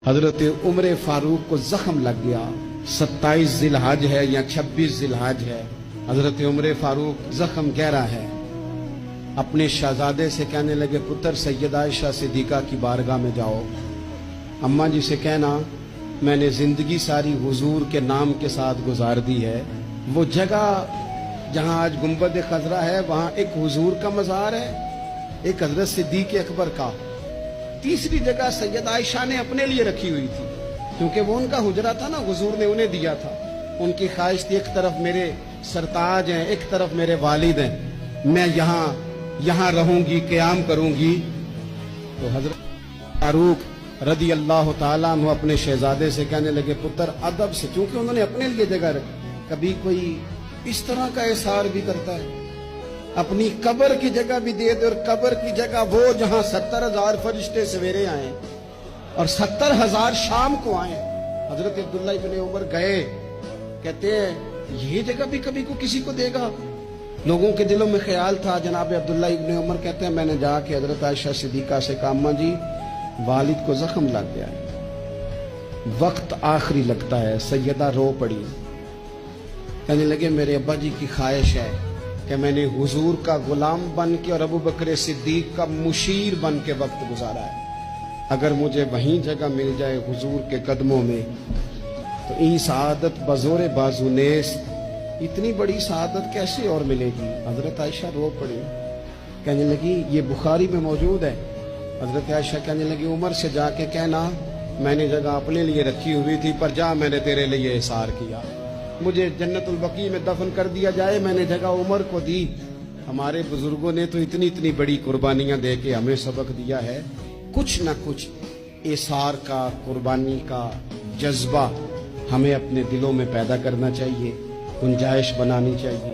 حضرت عمر فاروق کو زخم لگ گیا. 27 ذی الحج ہے یا 26 ذی الحج ہے. حضرت عمر فاروق زخم گہرا ہے. اپنے شہزادے سے کہنے لگے پتر سیدہ عائشہ صدیقہ کی بارگاہ میں جاؤ، اماں جی سے کہنا میں نے زندگی ساری حضور کے نام کے ساتھ گزار دی ہے. وہ جگہ جہاں آج گنبد خضرا ہے وہاں ایک حضور کا مزار ہے، ایک حضرت صدیق اکبر کا. تیسری جگہ سیدہ عائشہ نے اپنے لیے رکھی ہوئی تھی کیونکہ وہ ان کا حجرہ تھا نا، حضور نے انہیں دیا تھا. ان کی خواہش تھی ایک طرف میرے سرتاج ہیں، ایک طرف میرے والد ہیں، میں یہاں رہوں گی، قیام کروں گی. تو حضرت فاروق رضی اللہ تعالیٰ عنہ اپنے شہزادے سے کہنے لگے پتر ادب سے، چونکہ انہوں نے اپنے لیے جگہ رکھی. کبھی کوئی اس طرح کا احسار بھی کرتا ہے، اپنی قبر کی جگہ بھی دے دے، اور قبر کی جگہ وہ جہاں 70,000 فرشتے سویرے آئیں اور 70,000 شام کو آئیں. حضرت عبداللہ ابن عمر گئے، کہتے ہیں یہ جگہ بھی کبھی کو کسی کو دے گا. لوگوں کے دلوں میں خیال تھا. جناب عبداللہ ابن عمر کہتے ہیں میں نے جا کے حضرت عائشہ صدیقہ سے کہا اماں جی والد کو زخم لگ گیا ہے، وقت آخری لگتا ہے. سیدہ رو پڑی، کہنے لگے میرے ابا جی کی خواہش ہے کہ میں نے حضور کا غلام بن کے اور ابو بکر صدیق کا مشیر بن کے وقت گزارا ہے. اگر مجھے وہیں جگہ مل جائے حضور کے قدموں میں تو این سعادت بزور بازو نیست، اتنی بڑی سعادت کیسے اور ملے گی. حضرت عائشہ رو پڑی، کہنے لگی یہ بخاری میں موجود ہے. حضرت عائشہ کہنے لگی عمر سے جا کے کہنا میں نے جگہ اپنے لیے رکھی ہوئی تھی پر جا میں نے تیرے لیے احسار کیا، مجھے جنت البقیع میں دفن کر دیا جائے، میں نے جگہ عمر کو دی. ہمارے بزرگوں نے تو اتنی بڑی قربانیاں دے کے ہمیں سبق دیا ہے. کچھ نہ کچھ احسار کا، قربانی کا جذبہ ہمیں اپنے دلوں میں پیدا کرنا چاہیے، گنجائش بنانی چاہیے.